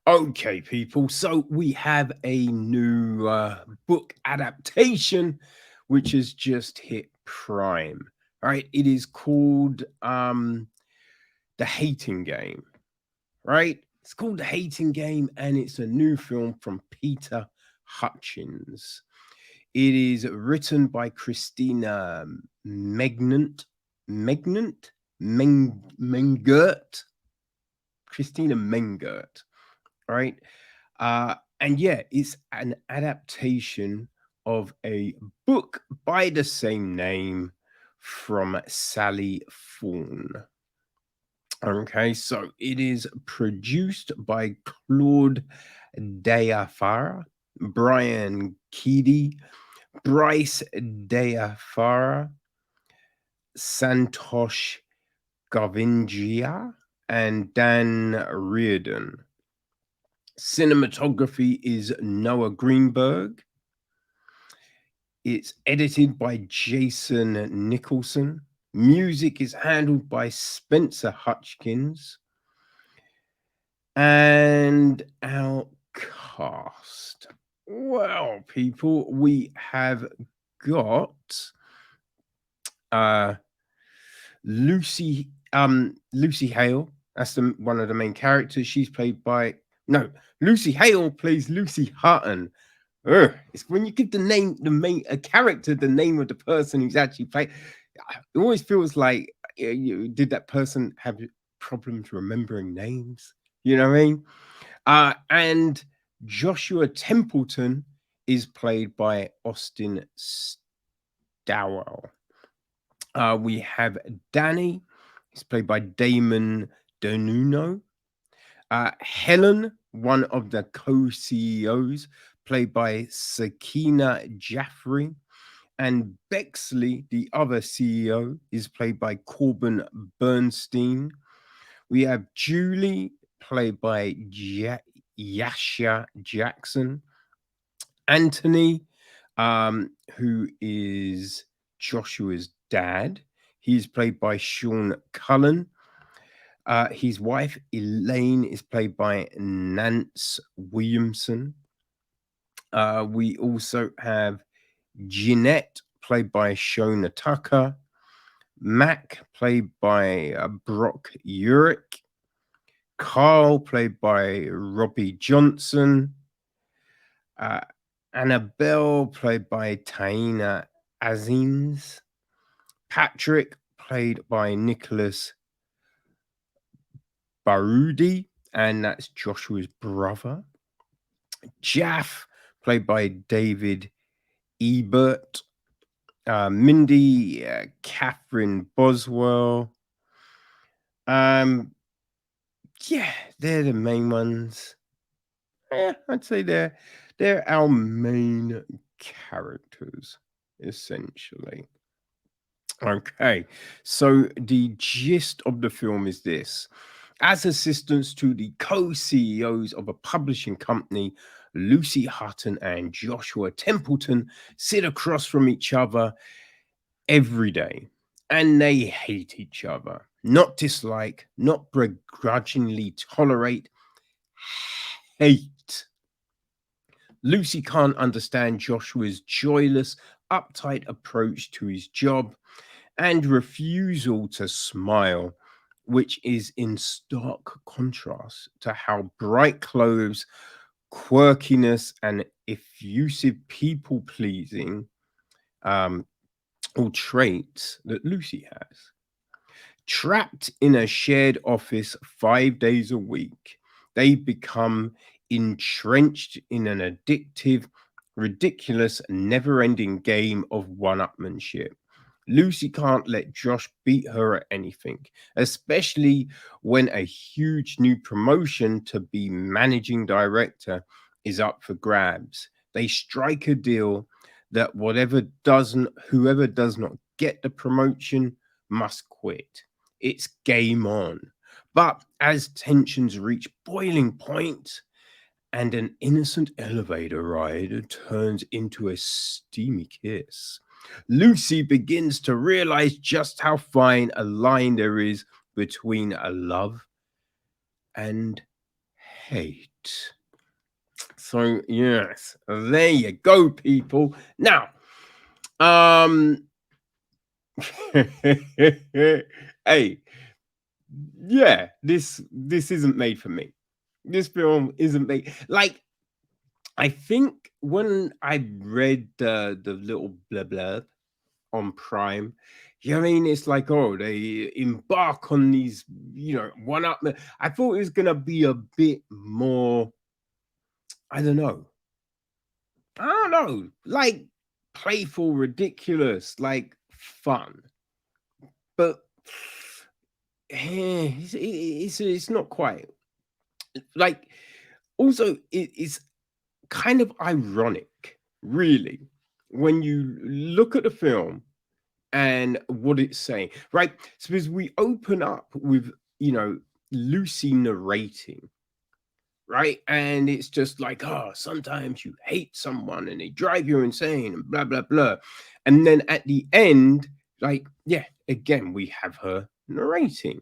Okay, people. So we have a new book adaptation, which has just hit Prime. All right, it is called The Hating Game. Right, it's called The Hating Game, and it's a new film from Peter Hutchings. It is written by Christina Mengert, Mengert, Christina Mengert. Right, and yeah, it's an adaptation of a book by the same name from Sally Thorne. Okay, so it is produced by Claude Deafara, Brian Keedy, Bryce Deafara, Santosh Govingia, and Dan Reardon. Cinematography is Noah Greenberg. It's edited by Jason Nicholson. Music is handled by Spencer Hutchings. And our cast. Well, people, we have got Lucy Hale. That's one of the main characters. She's played by Lucy Hale plays Lucy Hutton. It's when you give the main character, the name of the person who's actually played. It always feels like did that person have problems remembering names? You know what I mean? And Joshua Templeton is played by Austin Stowell. We have Danny, he's played by Damon Donuno. Helen, one of the co-CEOs, played by Sakina Jaffrey. And Bexley, the other CEO, is played by Corbin Bernstein. We have Julie, played by Yasha Jackson. Anthony, who is Joshua's dad. He's played by Sean Cullen. His wife, Elaine, is played by Nance Williamson. We also have Jeanette, played by Shona Tucker. Mac, played by Brock Urich. Carl, played by Robbie Johnson. Annabelle, played by Taina Azins. Patrick, played by Nicholas Barudi, and that's Joshua's brother. Jaff, played by David Ebert. Mindy, Catherine Boswell. Yeah, they're the main ones. Yeah, I'd say they're our main characters, essentially. Okay, so the gist of the film is this. As assistants to the co-CEOs of a publishing company, Lucy Hutton and Joshua Templeton sit across from each other every day, and they hate each other. Not dislike, not begrudgingly tolerate, hate. Lucy can't understand Joshua's joyless, uptight approach to his job and refusal to smile, which is in stark contrast to how bright clothes, quirkiness, and effusive people pleasing all traits that Lucy has. Trapped in a shared office 5 days a week, they become entrenched in an addictive, ridiculous, never ending game of one-upmanship. Lucy can't let Josh beat her at anything, especially when a huge new promotion to be managing director is up for grabs. They strike a deal that whoever does not get the promotion must quit. It's game on. But as tensions reach boiling point and an innocent elevator ride turns into a steamy kiss, Lucy begins to realize just how fine a line there is between a love and hate. So yes, there you go, people. Now, um, hey, yeah, this isn't made for me. This film isn't made like I think when I read the little blurb on Prime, you know what I mean? It's like, oh, they embark on these, one up. I thought it was gonna be a bit more, I don't know, like playful, ridiculous, like fun. But it's not quite like. Also, it's kind of ironic, really, when you look at the film and what it's saying, right? So as we open up with, Lucy narrating, right? And it's just like, oh, sometimes you hate someone and they drive you insane and blah, blah, blah. And then at the end, like, yeah, again, we have her narrating.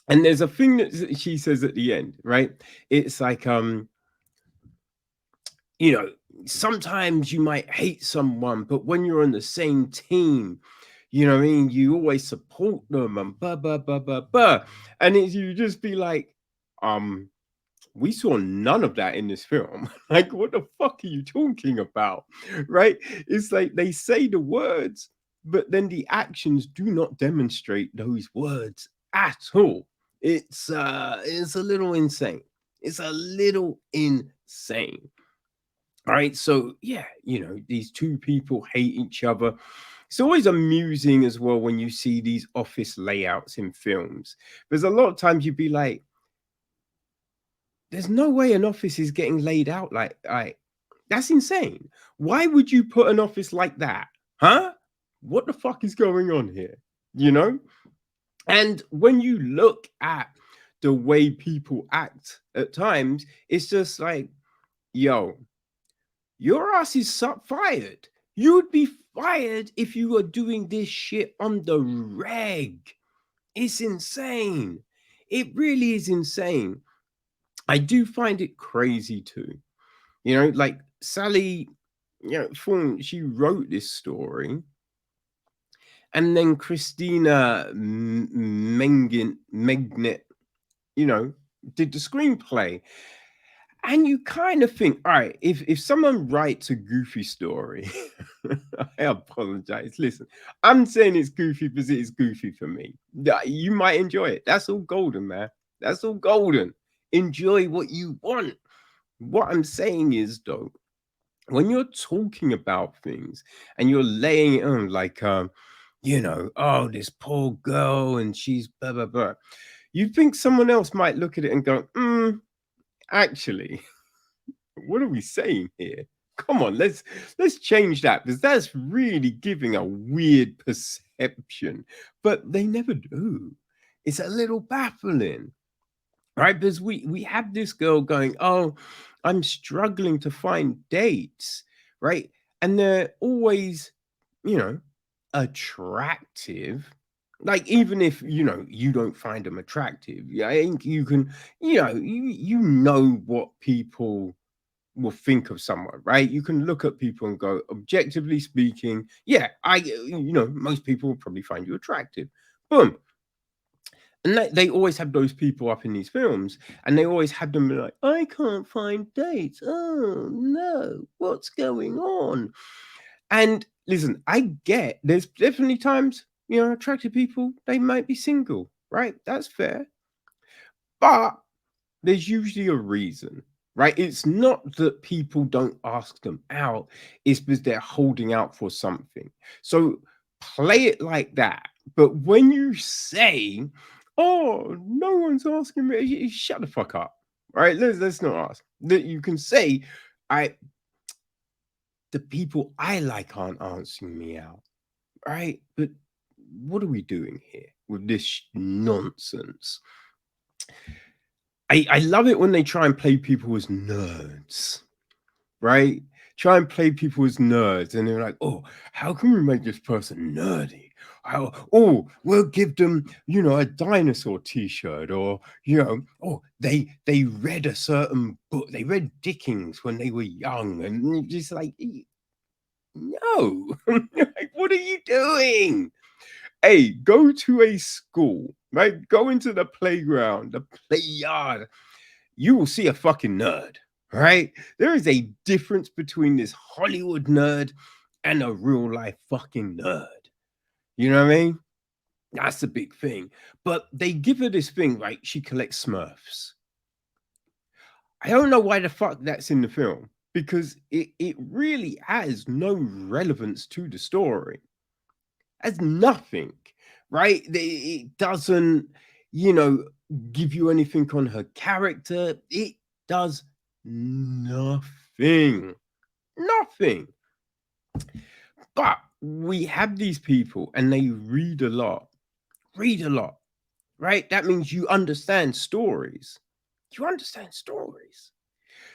And there's a thing that she says at the end, right? It's like, you know, sometimes you might hate someone, but when you're on the same team, you know what I mean, you always support them and blah, blah, blah, blah, blah. And it's you just be like, we saw none of that in this film. Like, what the fuck are you talking about? Right? It's like they say the words, but then the actions do not demonstrate those words at all. It's a little insane. It's a little insane. All right. So yeah, these two people hate each other. It's always amusing as well when you see these office layouts in films. There's a lot of times you'd be like, there's no way an office is getting laid out like that's insane. Why would you put an office like that? Huh? What the fuck is going on here? You know? And when you look at the way people act at times, it's just like, yo, your ass is fired. You would be fired if you were doing this shit on the reg. It's insane. It really is insane. I do find it crazy too. Like Sally, Thorne, she wrote this story. And then Christina Mengert, did the screenplay. And you kind of think, all right, if someone writes a goofy story, I apologize. Listen, I'm saying it's goofy because it is goofy for me. You might enjoy it. That's all golden, man. That's all golden. Enjoy what you want. What I'm saying is, though, when you're talking about things and you're laying it on, like, oh, this poor girl and she's blah, blah, blah, you think someone else might look at it and go, actually, what are we saying here? Come on, let's change that, because that's really giving a weird perception. But they never do. It's a little baffling, right? Because we have this girl going, oh, I'm struggling to find dates, right? And they're always, attractive. Like, even if you don't find them attractive, yeah, I think you can, you know what people will think of someone, right? You can look at people and go, objectively speaking, yeah, most people will probably find you attractive. Boom. And they always have those people up in these films, and they always have them like, I can't find dates. Oh no, what's going on? And listen, I get there's definitely times, attractive people, they might be single, right? That's fair. But there's usually a reason, right? It's not that people don't ask them out, it's because they're holding out for something. So play it like that. But when you say, oh, no one's asking me, shut the fuck up, right? Let's not ask. That you can say, the people I like aren't answering me out, right? But what are we doing here with this nonsense? I love it when they try and play people as nerds, right? Try and play people as nerds, and they're like, oh, how can we make this person nerdy? oh, we'll give them, a dinosaur T-shirt, or oh, they read a certain book, they read Dickens when they were young, and you're just like, no, like, what are you doing? Hey, go to a school, right? Go into the playground, the play yard. You will see a fucking nerd, right? There is a difference between this Hollywood nerd and a real life fucking nerd. You know what I mean? That's the big thing. But they give her this thing, right? She collects Smurfs. I don't know why the fuck that's in the film, because it really has no relevance to the story. Has nothing, right? It doesn't, you know, give you anything on her character. It does nothing. Nothing. But we have these people and they read a lot. Read a lot, right? That means you understand stories. You understand stories.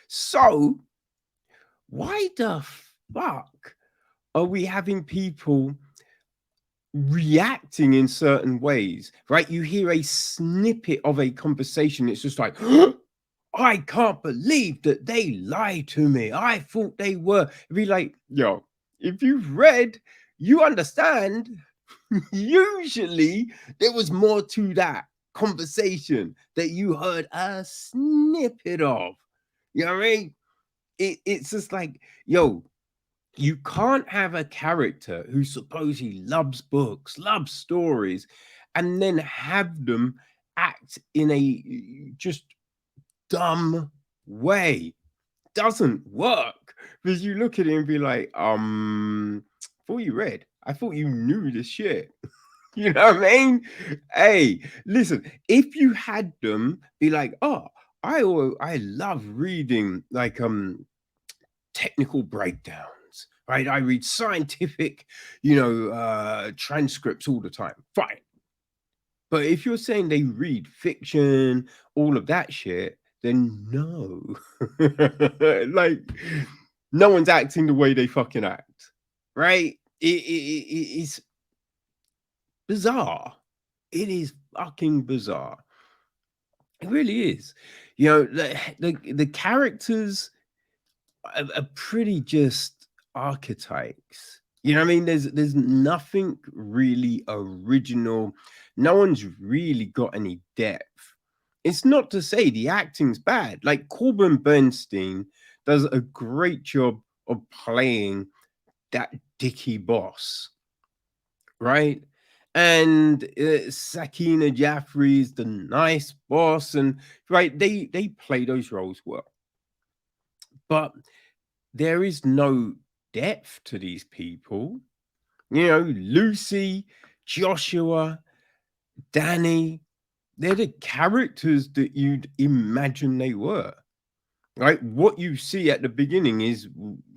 So, why the fuck are we having people reacting in certain ways, right? You hear a snippet of a conversation, it's just like, I can't believe that they lied to me. I thought they were. It'd be like, yo, if you've read, you understand. Usually there was more to that conversation that you heard a snippet of. You know what I mean? It's just like, yo, you can't have a character who supposedly loves books, loves stories, and then have them act in a just dumb way. Doesn't work, because you look at it and be like, I thought you read. I thought you knew this shit. You know what I mean? Hey, listen, if you had them be like, oh, I love reading like technical breakdowns, right? I read scientific, transcripts all the time. Fine. But if you're saying they read fiction, all of that shit, then no. Like, no one's acting the way they fucking act, right? It's bizarre. It is fucking bizarre. It really is. The characters are pretty just archetypes. You know what I mean? There's nothing really original. No one's really got any depth. It's not to say the acting's bad. Like Corbin Bernstein does a great job of playing that dicky boss, right? And Sakina Jaffrey's the nice boss, and right, they play those roles well. But there is no depth to these people. Lucy, Joshua, Danny, they're the characters that you'd imagine they were. Right? What you see at the beginning is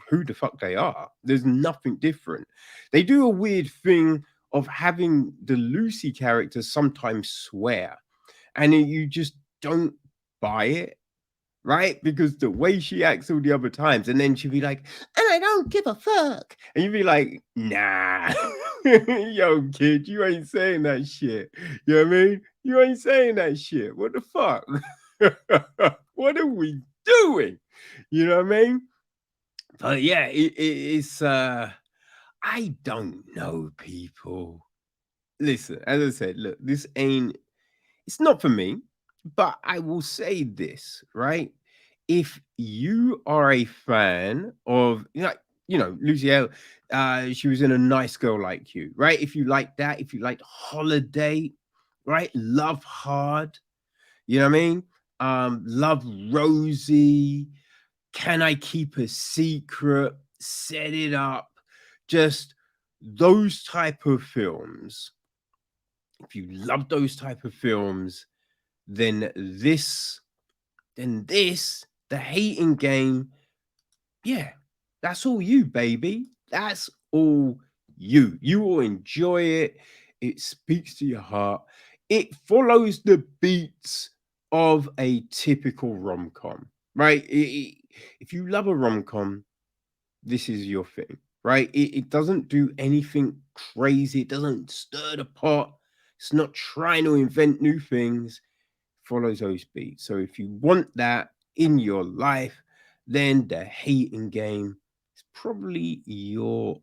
who the fuck they are. There's nothing different. They do a weird thing of having the Lucy character sometimes swear, and you just don't buy it, right? Because the way she acts all the other times, and then she'd be like, and I don't give a fuck. And you'd be like, nah, yo, kid, you ain't saying that shit. You know what I mean? You ain't saying that shit. What the fuck? What are we doing? You know what I mean? But yeah, it's I don't know, people. Listen, as I said, look, this ain't, it's not for me, but I will say this, right? If you are a fan of, Lucy Hale, she was in A Nice Girl Like You, right? If you like that, if you like Holiday, right? Love Hard, you know what I mean? Love Rosie, Can I Keep a Secret, Set It Up, just those type of films. If you love those type of films, then the Hating Game, yeah, that's all you, baby. That's all you. You will enjoy it. It speaks to your heart. It follows the beats of a typical rom-com, right? If you love a rom-com, this is your thing. right? It doesn't do anything crazy. It doesn't stir the pot. It's not trying to invent new things. Follows those beats. So if you want that in your life, then the hating game is probably your